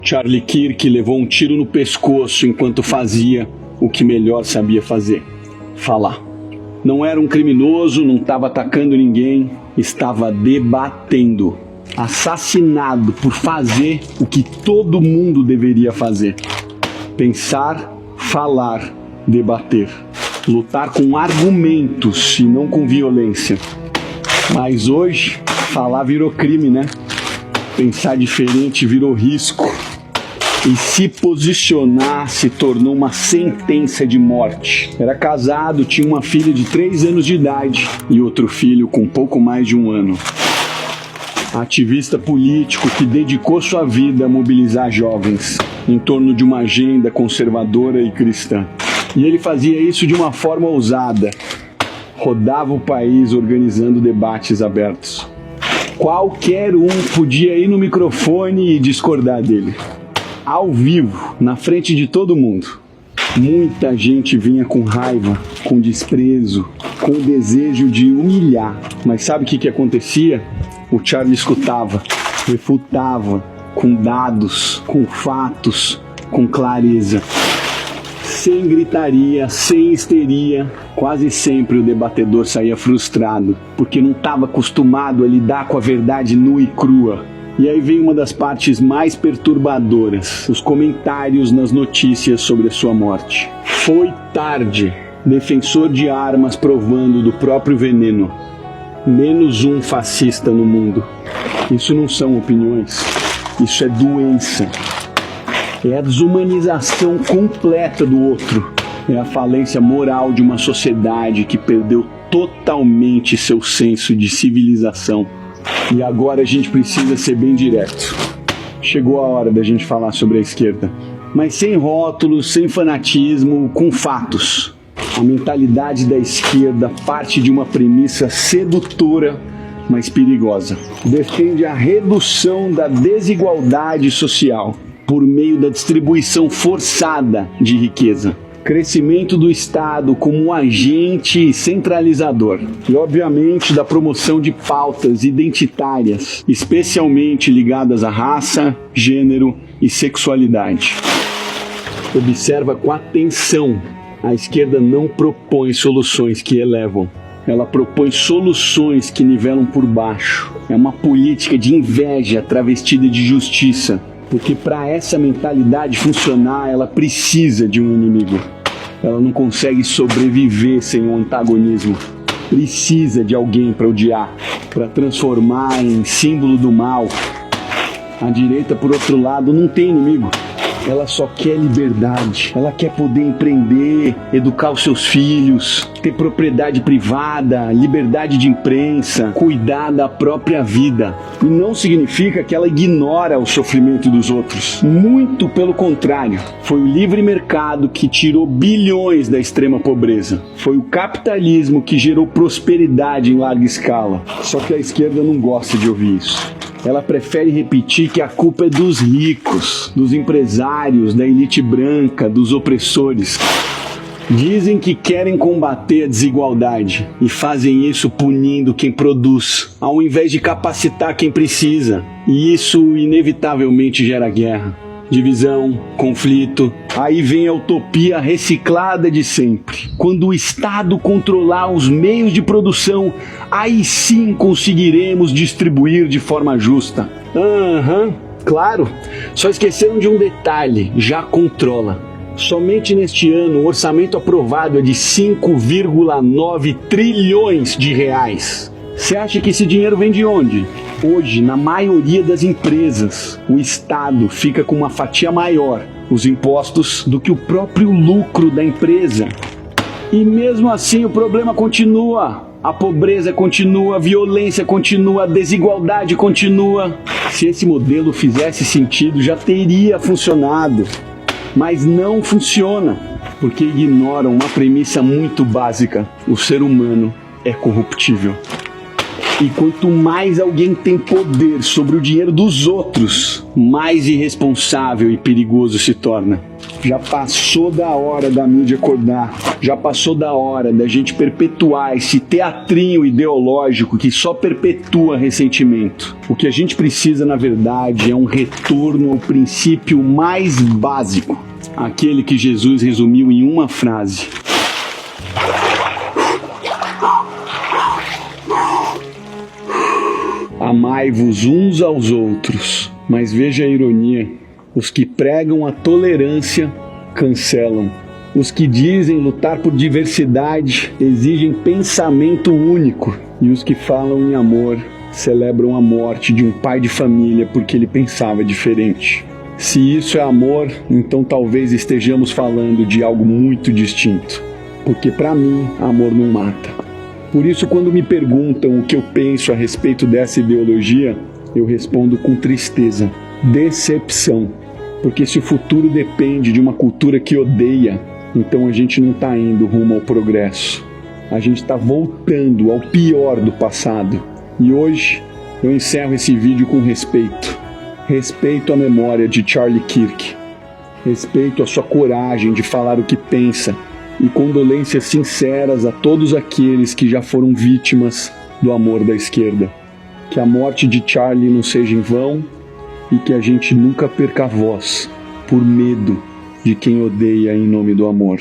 Charlie Kirk levou um tiro no pescoço enquanto fazia o que melhor sabia fazer: falar. Não era um criminoso, não estava atacando ninguém, estava debatendo. Assassinado por fazer o que todo mundo deveria fazer: pensar, falar, debater. Lutar com argumentos e não com violência. Mas hoje, falar virou crime, né? Pensar diferente virou risco. E se posicionar se tornou uma sentença de morte. Era casado, tinha uma filha de 3 anos de idade e outro filho com pouco mais de 1 ano. Ativista político que dedicou sua vida a mobilizar jovens em torno de uma agenda conservadora e cristã. E ele fazia isso de uma forma ousada. Rodava o país organizando debates abertos. Qualquer um podia ir no microfone e discordar dele. Ao vivo, na frente de todo mundo. Muita gente vinha com raiva, com desprezo, com o desejo de humilhar. Mas sabe o que acontecia? O Charlie escutava, refutava, com dados, com fatos, com clareza. Sem gritaria, sem histeria, quase sempre o debatedor saía frustrado, porque não estava acostumado a lidar com a verdade nua e crua. E aí vem uma das partes mais perturbadoras, os comentários nas notícias sobre a sua morte. Foi tarde, defensor de armas provando do próprio veneno. Menos um fascista no mundo. Isso não são opiniões, isso é doença. É a desumanização completa do outro. É a falência moral de uma sociedade que perdeu totalmente seu senso de civilização. E agora a gente precisa ser bem direto. Chegou a hora da gente falar sobre a esquerda. Mas sem rótulos, sem fanatismo, com fatos. A mentalidade da esquerda parte de uma premissa sedutora, mas perigosa. Defende a redução da desigualdade social por meio da distribuição forçada de riqueza. Crescimento do Estado como um agente centralizador. E, obviamente, da promoção de pautas identitárias, especialmente ligadas à raça, gênero e sexualidade. Observa com atenção. A esquerda não propõe soluções que elevam. Ela propõe soluções que nivelam por baixo. É uma política de inveja travestida de justiça. Porque para essa mentalidade funcionar, ela precisa de um inimigo. Ela não consegue sobreviver sem um antagonismo. Precisa de alguém para odiar, para transformar em símbolo do mal. A direita, por outro lado, não tem inimigo. Ela só quer liberdade. Ela quer poder empreender, educar os seus filhos, ter propriedade privada, liberdade de imprensa, cuidar da própria vida. E não significa que ela ignora o sofrimento dos outros. Muito pelo contrário. Foi o livre mercado que tirou bilhões da extrema pobreza. Foi o capitalismo que gerou prosperidade em larga escala. Só que a esquerda não gosta de ouvir isso. Ela prefere repetir que a culpa é dos ricos, dos empresários, da elite branca, dos opressores. Dizem que querem combater a desigualdade e fazem isso punindo quem produz, ao invés de capacitar quem precisa. E isso inevitavelmente gera guerra, divisão, conflito. Aí vem a utopia reciclada de sempre. Quando o Estado controlar os meios de produção, aí sim conseguiremos distribuir de forma justa. Claro, só esqueceram de um detalhe: já controla. Somente neste ano, o orçamento aprovado é de 5,9 trilhões de reais. Você acha que esse dinheiro vem de onde? Hoje, na maioria das empresas, o Estado fica com uma fatia maior, os impostos, do que o próprio lucro da empresa. E mesmo assim o problema continua. A pobreza continua, a violência continua, a desigualdade continua. Se esse modelo fizesse sentido, já teria funcionado. Mas não funciona, porque ignoram uma premissa muito básica: o ser humano é corruptível. E quanto mais alguém tem poder sobre o dinheiro dos outros, mais irresponsável e perigoso se torna. Já passou da hora da mídia acordar, já passou da hora da gente perpetuar esse teatrinho ideológico que só perpetua ressentimento. O que a gente precisa, na verdade, é um retorno ao princípio mais básico, aquele que Jesus resumiu em uma frase: amai-vos uns aos outros. Mas veja a ironia: os que pregam a tolerância cancelam. Os que dizem lutar por diversidade exigem pensamento único. E os que falam em amor celebram a morte de um pai de família porque ele pensava diferente. Se isso é amor, então talvez estejamos falando de algo muito distinto. Porque para mim, amor não mata. Por isso, quando me perguntam o que eu penso a respeito dessa ideologia, eu respondo com tristeza, decepção. Porque se o futuro depende de uma cultura que odeia, então a gente não está indo rumo ao progresso. A gente está voltando ao pior do passado. E hoje eu encerro esse vídeo com respeito. Respeito à memória de Charlie Kirk. Respeito à sua coragem de falar o que pensa. E condolências sinceras a todos aqueles que já foram vítimas do amor da esquerda. Que a morte de Charlie não seja em vão e que a gente nunca perca a voz por medo de quem odeia em nome do amor.